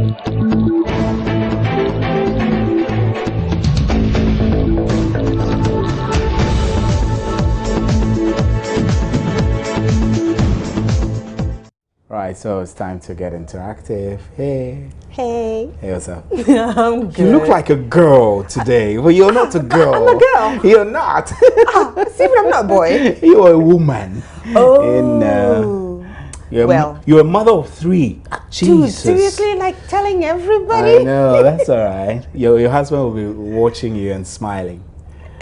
Right, so it's time to get interactive. Hey. Hey. Hey, what's up? I'm good. You look like a girl today. Well, you're not a girl. I'm a girl. You're not. See, but I'm not a boy. You're a woman. Oh. You're a mother of 3. Jesus. Dude, seriously, like telling everybody? I know, that's all right. Your husband will be watching you and smiling.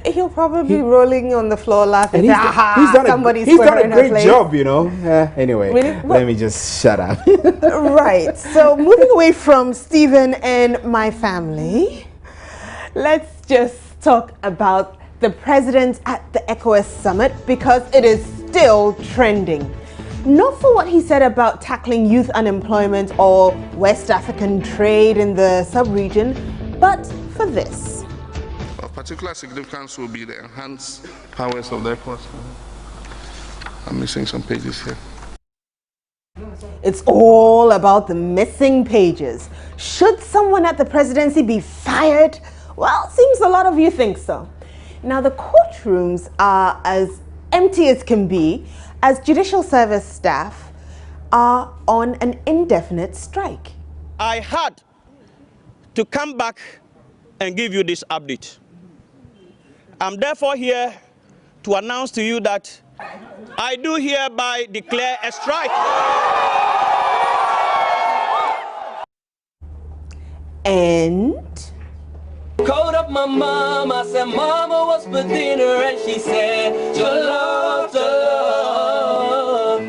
He'll probably be rolling on the floor laughing. He's done a great job, you know. Anyway, really? Let me just shut up. Right. So moving away from Stephen and my family, let's just talk about the president at the ECOWAS summit because it is still trending. Not for what he said about tackling youth unemployment or West African trade in the sub-region, but for this. Of particular significance will be the enhanced powers of the ECOWAS. I'm missing some pages here. It's all about the missing pages. Should someone at the presidency be fired? Well, seems a lot of you think so. Now, the courtrooms are as empty as can be as judicial service staff are on an indefinite strike. I had to come back and give you this update. I'm therefore here to announce to you that I do hereby declare a strike. And called up my mom, I said, Mama, what's for dinner? And she said, Jollof, Jollof.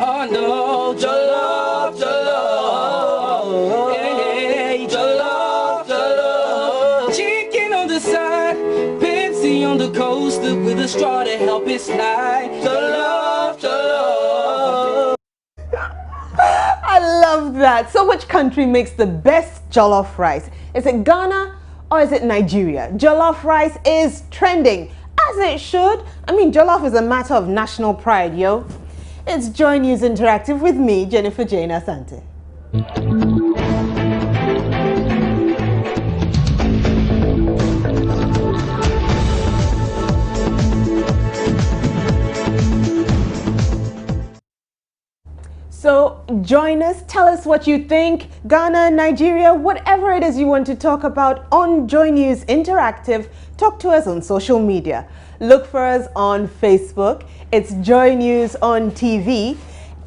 Oh no, Jollof, Jollof. Hey, Jollof, Jollof. Chicken on the side, Pepsi on the coaster with a straw to help it slide. Jollof, Jollof. I love that. So which country makes the best jollof rice? Is it Ghana or is it Nigeria? Jollof rice is trending, as it should. I mean, jollof is a matter of national pride, yo. It's Joy News Interactive with me, Jennifer Jane Asante. So join us, tell us what you think, Ghana, Nigeria, whatever it is you want to talk about on Joy News Interactive. Talk to us on social media. Look for us on Facebook. It's Joy News on TV.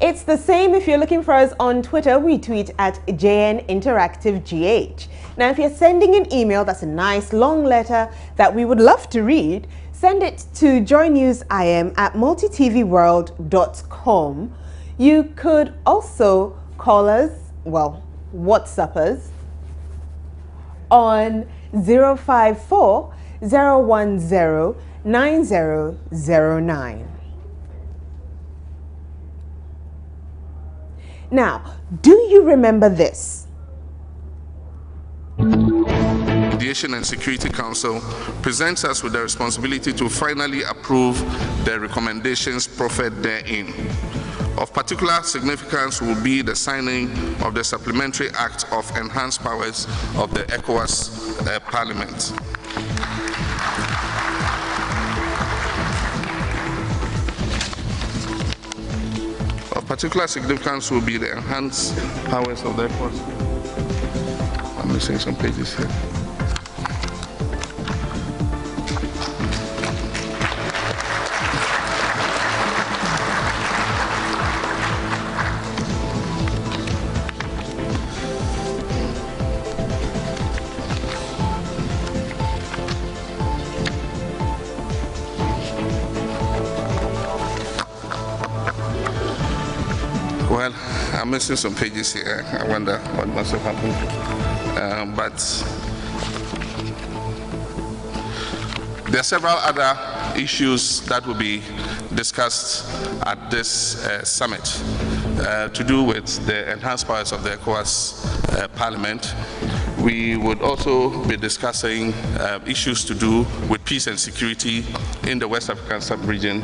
It's the same if you're looking for us on Twitter. We tweet at JN Interactive GH. Now, if you're sending an email, that's a nice long letter that we would love to read, send it to joynewsim@multitvworld.com. You could also call us, well, WhatsApp us on 054 010 9009. Now, do you remember this? Mediation and Security Council presents us with the responsibility to finally approve the recommendations proffered therein. Of particular significance will be the signing of the Supplementary Act of Enhanced Powers of the ECOWAS Parliament. Of particular significance will be the enhanced powers of the ECOWAS. I'm missing some pages here. Well, I'm missing some pages here. I wonder what must have happened. But there are several other issues that will be discussed at this summit to do with the enhanced powers of the ECOWAS Parliament. We would also be discussing issues to do with peace and security in the West African sub-region.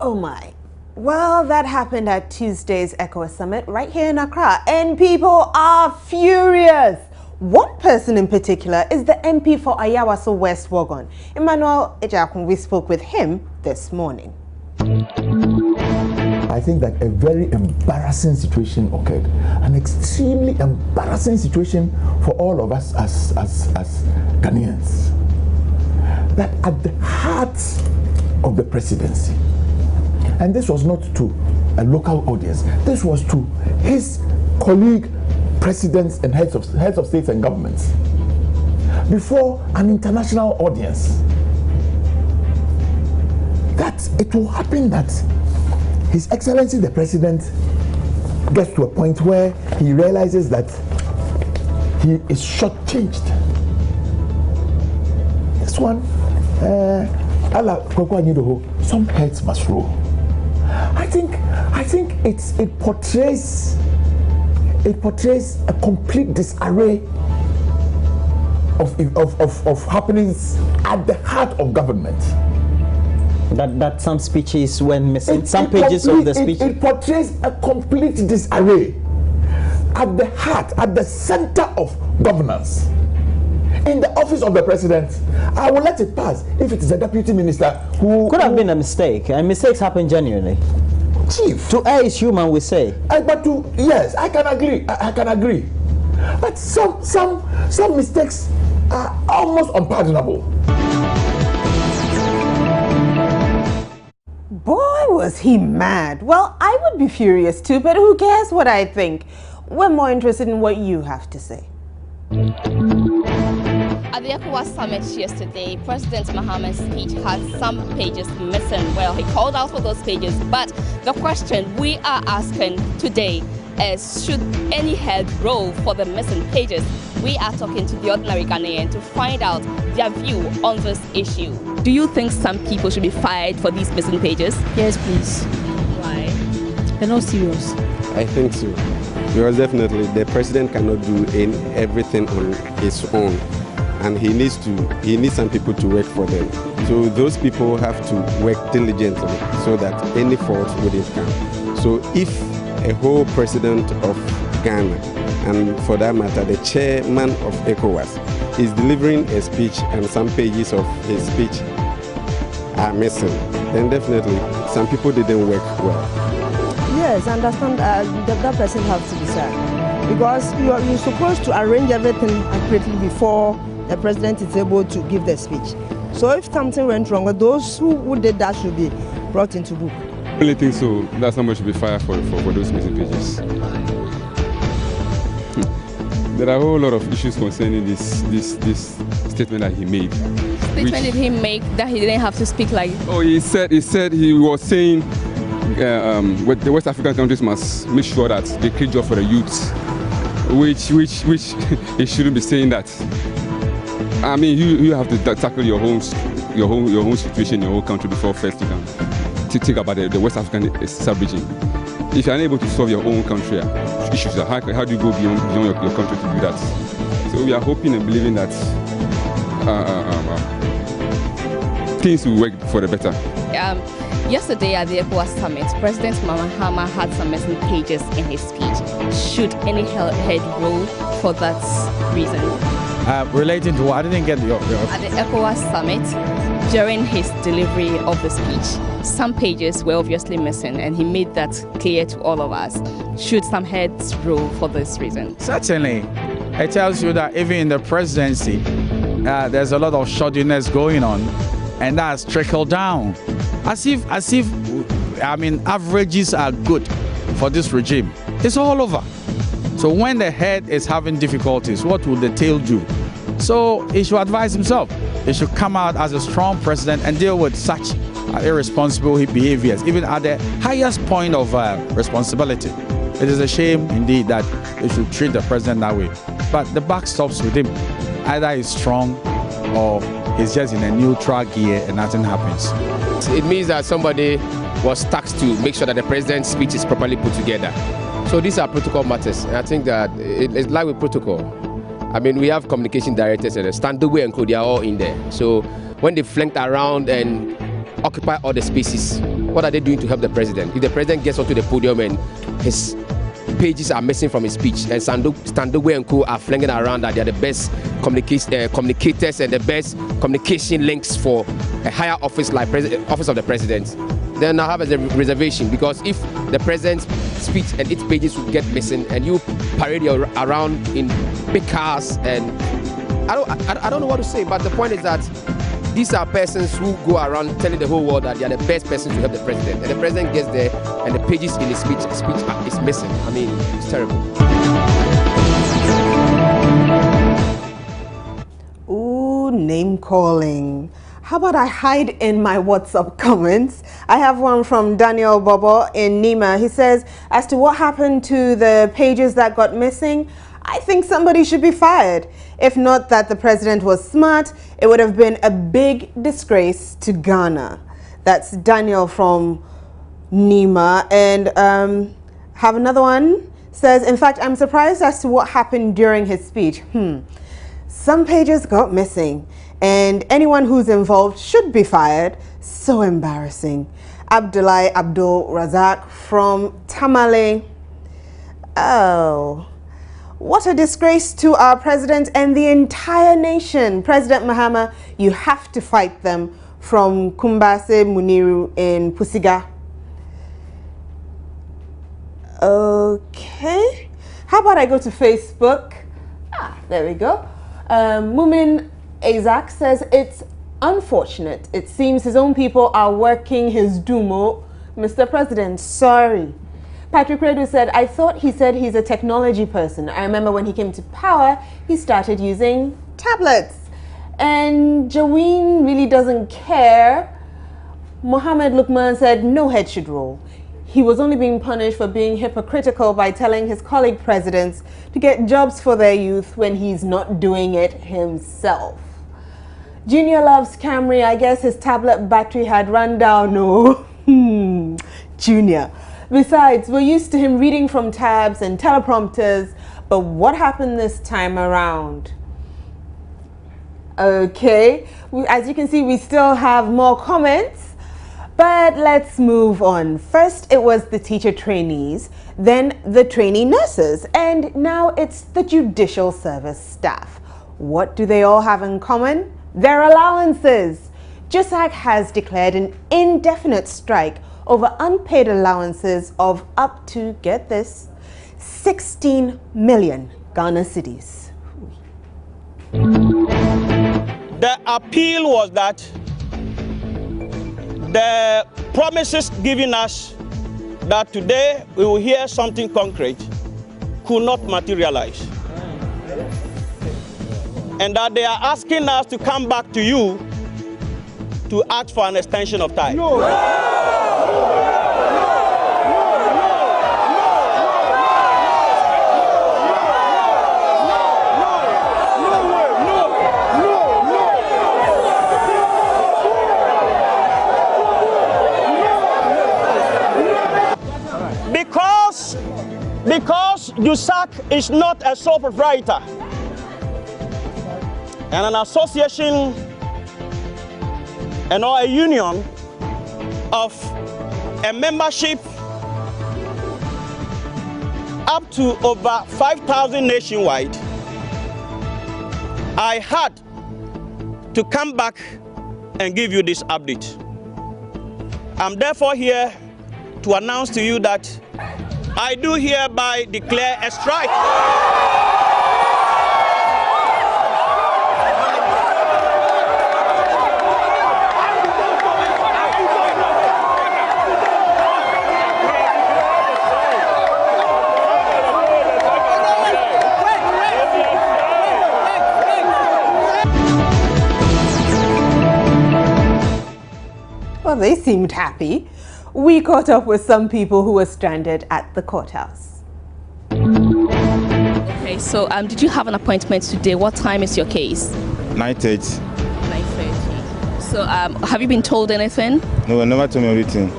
Oh my, Well, that happened at Tuesday's ECOWAS Summit right here in Accra, and people are furious. One person in particular is the MP for Ayawaso West Wogon, Emmanuel Ejakun. We spoke with him this morning. I think that a very embarrassing situation occurred, an extremely embarrassing situation for all of us as Ghanaians. That at the heart of the presidency, and this was not to a local audience, this was to his colleague presidents and heads of states and governments, before an international audience, that it will happen that His Excellency the President gets to a point where he realizes that he is shortchanged. This one, some heads must roll. I think it portrays a complete disarray of happenings at the heart of government. That some speeches went missing, some pages of the speech. It portrays a complete disarray at the heart, at the center of governance. In the office of the president, I will let it pass if it is a deputy minister who could have been a mistake, and mistakes happen genuinely. Chief, to err is human, we say. Yes, I can agree. I can agree. But some mistakes are almost unpardonable. Boy, was he mad. Well, I would be furious too, but who cares what I think? We're more interested in what you have to say. At the ECOWAS summit yesterday, President Mahama's speech had some pages missing. Well, he called out for those pages, but the question we are asking today is, should any head roll for the missing pages? We are talking to the ordinary Ghanaian to find out their view on this issue. Do you think some people should be fired for these missing pages? Yes, please. Why? They're not serious. I think so. Because definitely the president cannot do everything on his own. And he needs some people to work for them. So those people have to work diligently so that any fault wouldn't come. So if a whole president of Ghana, and for that matter the chairman of ECOWAS, is delivering a speech and some pages of his speech are missing, then definitely some people didn't work well. Yes, I understand that person has to decide. Because you're supposed to arrange everything accurately before the president is able to give the speech. So if something went wrong, those who did that should be brought into book. I really think so. That someone should be fired for those missing pages. There are a whole lot of issues concerning this statement that he made. Statement did he make that he didn't have to speak like? Oh, he said he was saying the West African countries must make sure that they create jobs for the youths, which he shouldn't be saying that. I mean, you have to tackle your own situation in your own country before first you can think about the West African sub-region. If you're unable to solve your own country issues, how do you go beyond your country to do that? So we are hoping and believing that things will work for the better. Yesterday at the ECOWAS summit, President Mahama had some missing pages in his speech. Should any head roll for that reason? Relating to what? I didn't get your... At the ECOWAS summit, during his delivery of the speech, some pages were obviously missing, and he made that clear to all of us. Should some heads roll for this reason? Certainly. It tells you that even in the presidency, there's a lot of shoddiness going on, and that's trickled down. As if, I mean, averages are good for this regime. It's all over. So when the head is having difficulties, what will the tail do? So he should advise himself. He should come out as a strong president and deal with such irresponsible behaviors, even at the highest point of responsibility. It is a shame indeed that they should treat the president that way. But the buck stops with him. Either he's strong or he's just in a neutral gear and nothing happens. It means that somebody was tasked to make sure that the president's speech is properly put together. So these are protocol matters, and I think that it's like with protocol. I mean, we have communication directors and Standaway and Co, they are all in there. So when they flanked around and occupy all the spaces. What are they doing to help the president? If the president gets onto the podium and his pages are missing from his speech, and Standogwe and Co are flinging around that they are the best communicators and the best communication links for a higher office like office of the president, then I have a reservation, because if the president's speech and its pages would get missing and you parade around in big cars, and I don't know what to say, but the point is that these are persons who go around telling the whole world that they are the best persons to help the president, and the president gets there and the pages in his speech is missing. I mean, it's terrible. Ooh, name calling. How about I hide in my WhatsApp comments? I have one from Daniel Bobo in Nima. He says, as to what happened to the pages that got missing, I think somebody should be fired. If not that the president was smart, it would have been a big disgrace to Ghana. That's Daniel from Nima. And have another one. Says, in fact, I'm surprised as to what happened during his speech. Some pages got missing, and anyone who's involved should be fired. So embarrassing. Abdullah Abdul Razak from Tamale. Oh, what a disgrace to our president and the entire nation. President Mahama, you have to fight them. From Kumbase Muniru in Pusiga. Okay. How about I go to Facebook? There we go. Mumin Isaac says, it's unfortunate. It seems his own people are working his doomo. Mr. President, sorry. Patrick Redu said, I thought he said he's a technology person. I remember when he came to power, he started using tablets. And Jaween really doesn't care. Mohammed Lukman said, no head should roll. He was only being punished for being hypocritical by telling his colleague presidents to get jobs for their youth when he's not doing it himself. Junior loves Camry. I guess his tablet battery had run down. No. Junior. Besides, we're used to him reading from tabs and teleprompters, but what happened this time around? Okay, as you can see, we still have more comments, but let's move on. First, it was the teacher trainees, then the trainee nurses, and now it's the judicial service staff. What do they all have in common? Their allowances. JUSAG has declared an indefinite strike over unpaid allowances of up to, get this, 16 million Ghana cedis. The appeal was that the promises given us that today we will hear something concrete could not materialize. And that they are asking us to come back to you to ask for an extension of time. No. Because JUSAG is not a sole proprietor and an association and or a union of a membership up to over 5,000 nationwide, I had to come back and give you this update. I'm therefore here to announce to you that I do hereby declare a strike. Well, they seemed happy. We caught up with some people who were stranded at the courthouse. Okay, so did you have an appointment today? What time is your case? 9:30. 9:30. So have you been told anything? No, I never told me anything.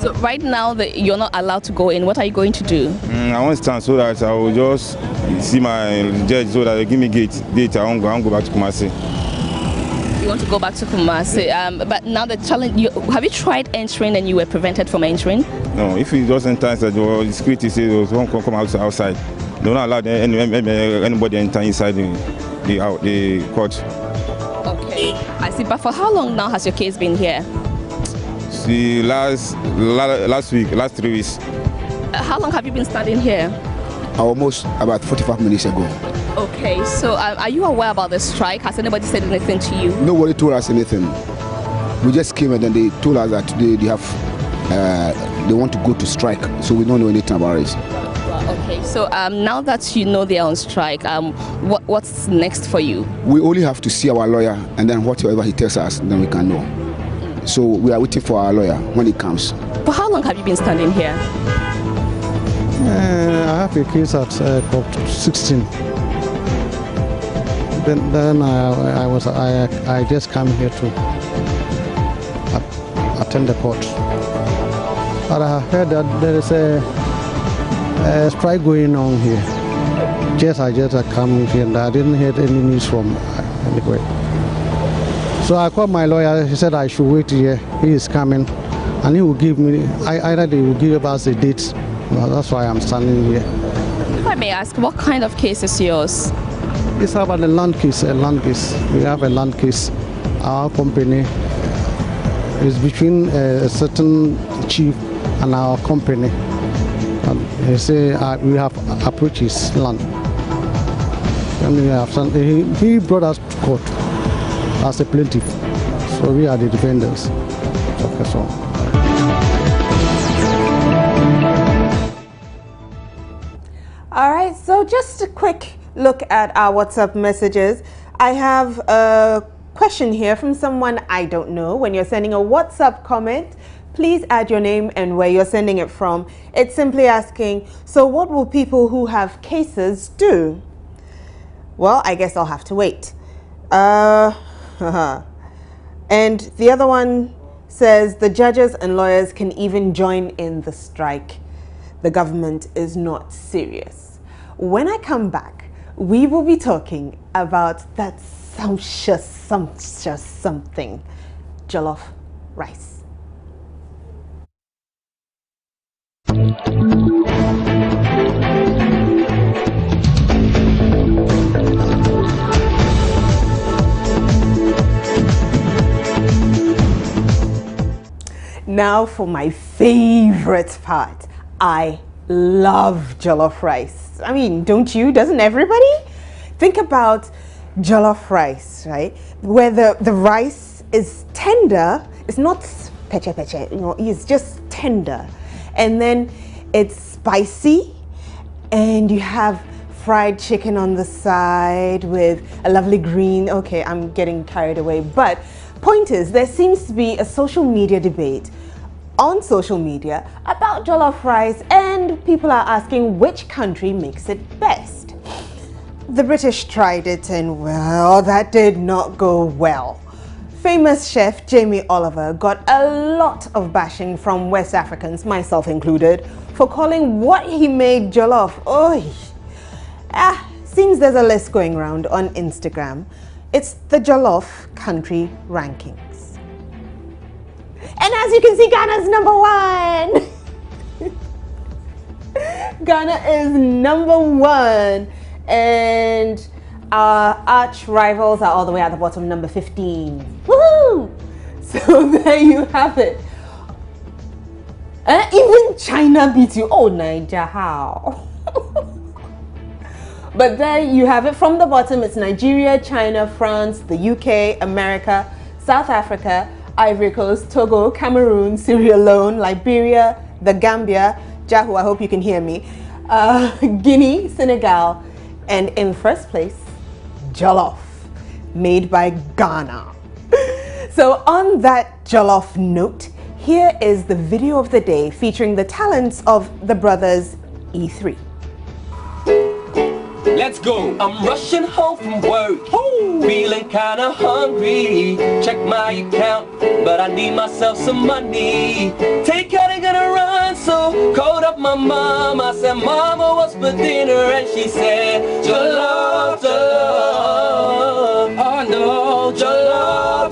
So right now you're not allowed to go in. What are you going to do? I want to stand so that I will just see my judge so that they give me date. I won't go back to Kumasi. You want to go back to Kumasi, but now the challenge. Have you tried entering and you were prevented from entering? No, if you just enter inside, the security says one can come outside. They don't allow anybody enter inside the court. Okay, I see. But for how long now has your case been here? See, last week, last 3 weeks. How long have you been standing here? Almost about 45 minutes ago. Okay, so are you aware about the strike? Has anybody said anything to you? Nobody told us anything. We just came and then they told us that they want to go to strike, so we don't know anything about it. Okay, so now that you know they are on strike, what's next for you? We only have to see our lawyer, and then whatever he tells us, then we can know. So we are waiting for our lawyer when he comes. For how long have you been standing here? I have a case at court 16. Then I just come here to attend the court. But I heard that there is a strike going on here. I just come here and I didn't hear any news from anywhere. So I called my lawyer. He said I should wait here. He is coming, and he will give me. Either they will give us a date. Well, that's why I'm standing here. If I may ask, what kind of case is yours? It's about a land case. We have a land case. Our company is between a certain chief and our company. And he say we have approaches land. And we have he brought us to court as a plaintiff. So we are the defenders. Okay, so. All right, so just a quick look at our WhatsApp messages. I have a question here from someone I don't know. When you're sending a WhatsApp comment, please add your name and where you're sending it from. It's simply asking, so what will people who have cases do? Well, I guess I'll have to wait. And the other one says the judges and lawyers can even join in the strike. The government is not serious. When I come back, we will be talking about that sumptuous something, jollof rice. Now for my favorite part. I love jollof rice. I mean, don't you? Doesn't everybody? Think about jollof rice, right? Where the rice is tender. It's not peche, you know, it's just tender. And then it's spicy, and you have fried chicken on the side with a lovely green. Okay, I'm getting carried away. But point is, there seems to be a social media debate on social media about jollof rice, and people are asking which country makes it best. The British tried it, and well, that did not go well. Famous chef Jamie Oliver got a lot of bashing from West Africans, myself included, for calling what he made jollof. Seems there's a list going around on Instagram. It's the Jollof country rankings. And as you can see, Ghana's #1. Ghana is #1. And our arch rivals are all the way at the bottom, number 15. Woohoo! So there you have it. Even China beats you. Oh, Nigeria, how? But there you have it. From the bottom, it's Nigeria, China, France, the UK, America, South Africa, Ivory Coast, Togo, Cameroon, Sierra Leone, Liberia, the Gambia, Jahu, I hope you can hear me, Guinea, Senegal, and in first place, Jollof, made by Ghana. So on that Jollof note, here is the video of the day featuring the talents of the brothers E3. Let's go. I'm rushing home from work, feeling kinda hungry. Check my account, but I need myself some money. Take out, ain't gonna run, so called up my mom. I said, Mama, what's for dinner? And she said, Jollof, jollof. Oh no, jollof.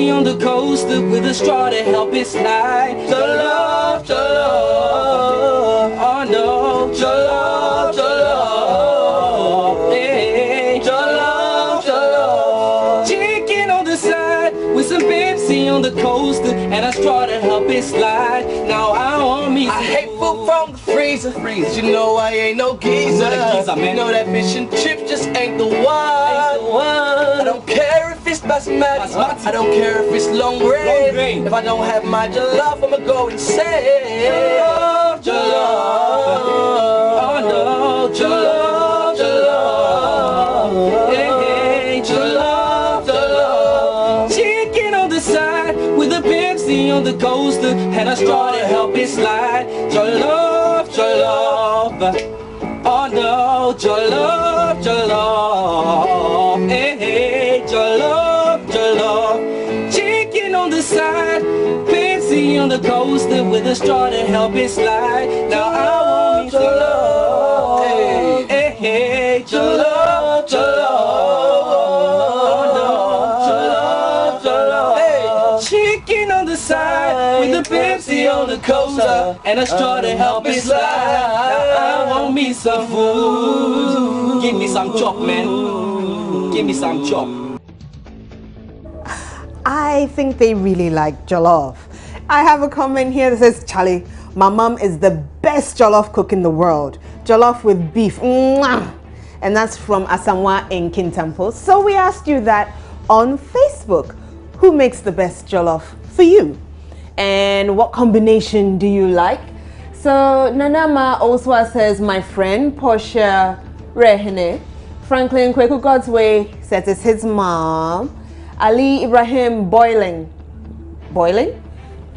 Pepsi on the coaster with a straw to help it slide. Jollof, jollof, oh no, jollof, jollof, hey, jollof, jollof. Chicken on the side with some Pepsi on the coaster and a straw to help it slide. Now I want me some I hate food from the freezer. You know I ain't no geezer. You know that fish and chips just ain't the one. I don't care if it's basmati. I don't care if it's long grain. If I don't have my jollof, I'ma go insane. Jollof, jollof, oh no, jollof, jollof, hey, jollof, jollof. Chicken on the side with a Pepsi on the coaster and a straw to help it slide. Jollof, jollof, oh no, jollof, jollof, hey, jollof, jollof. Chicken on the side, Pepsi on the coaster with a straw to help it slide. Now I want me jollof, hey, hey, jollof, jollof, oh no, jollof, jollof, hey. Chicken on the side with a Pepsi on the coaster and a straw to help it slide. Now I want me some food. Give me some chop, man. Give me some chop. I think they really like jollof. I have a comment here that says, Charlie, my mom is the best jollof cook in the world. Jollof with beef. Mwah! And that's from Asamoah in Kintampo. So we asked you that on Facebook. Who makes the best jollof for you? And what combination do you like? So Nanama also says, my friend Portia Rehene. Franklin Kweku God's Way says it's his mom. Ali Ibrahim Boiling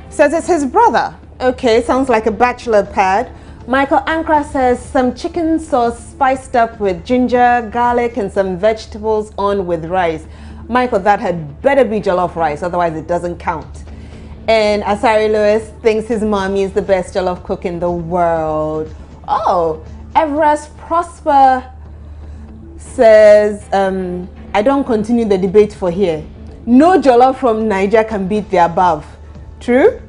says it's his brother. Okay, sounds like a bachelor pad. Michael Ankra says some chicken sauce spiced up with ginger, garlic, and some vegetables on with rice. Michael, that had better be jollof rice, otherwise it doesn't count. And Asare Lewis thinks his mommy is the best jollof cook in the world. Oh, Everest Prosper says, I don't continue the debate for here. No jollof from Niger can beat the above. True?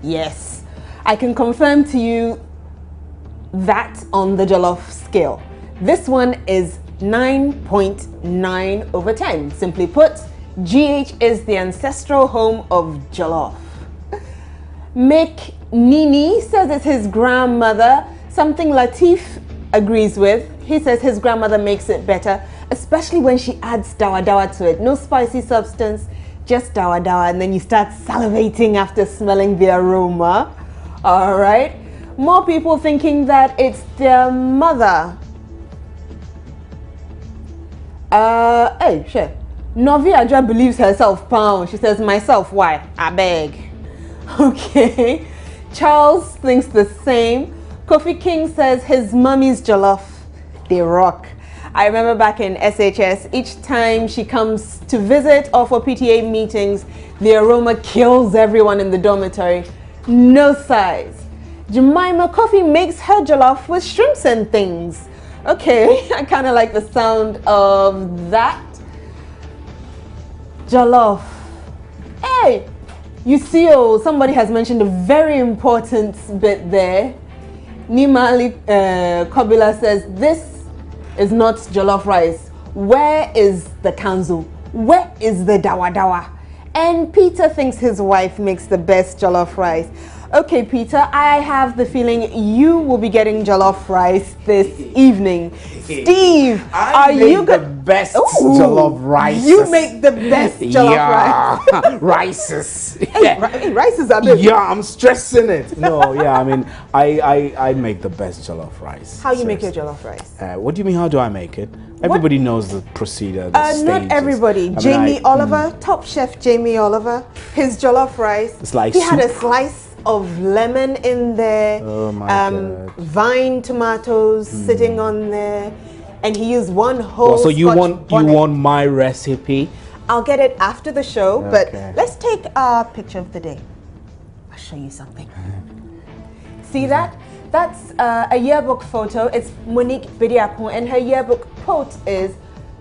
Yes. I can confirm to you that on the jollof scale. This one is 9.9 over 10. Simply put, GH is the ancestral home of jollof. Mick Nini says it's his grandmother, something Latif agrees with. He says his grandmother makes it better, especially when she adds dawa dawa to it. No spicy substance, just dawa dawa, and then you start salivating after smelling the aroma. All right. More people thinking that it's their mother. Hey, sure. Novi Adra believes herself pound. She says, myself, why? I beg. Okay. Charles thinks the same. Kofi King says his mommy's jollof, they rock. I remember back in SHS, each time she comes to visit or for PTA meetings, the aroma kills everyone in the dormitory. No size. Jemima Coffee makes her jollof with shrimps and things. Okay, I kind of like the sound of that. Jollof. Hey, you see, oh, somebody has mentioned a very important bit there. Nimali Kobila says, this is not jollof rice. Where is the kanzu? Where is the dawa dawa? And Peter thinks his wife makes the best jollof rice. Okay, Peter, I have the feeling you will be getting jollof rice this evening. Steve, are you the best jollof rice? You make the best jollof rice. Rices. Hey, rices are big. Yeah, I'm stressing it. No, yeah, I mean, I make the best jollof rice. How you make your jollof rice? What do you mean, how do I make it? Everybody knows the procedure, the stages. Not everybody. Jamie Oliver, top chef Jamie Oliver, his jollof rice. It's like he had a slice of lemon in there, oh my God. vine tomatoes sitting on there, and he used one whole. Well, so you want my recipe? I'll get it after the show, but let's take a picture of the day. I'll show you something. See that? That's a yearbook photo. It's Monique Bidiakon, and her yearbook quote is,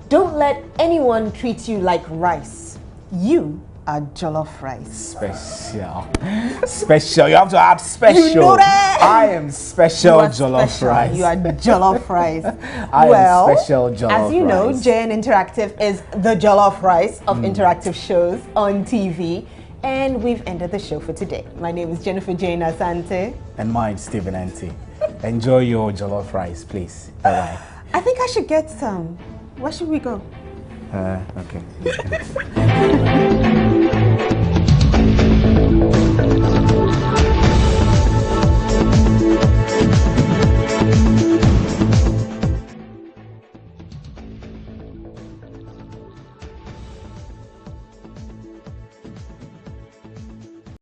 "Don't let anyone treat you like rice. You a jollof rice. Special. Special. You have to add special. You know that? I am special jollof special. rice. You are jollof rice. I am special jollof rice. As you know, JN Interactive is the jollof rice of interactive shows on TV. And we've ended the show for today. My name is Jennifer Jane Asante. And mine, Stephen Ante. Enjoy your jollof rice, please. Bye-bye. I think I should get some. Where should we go? Okay.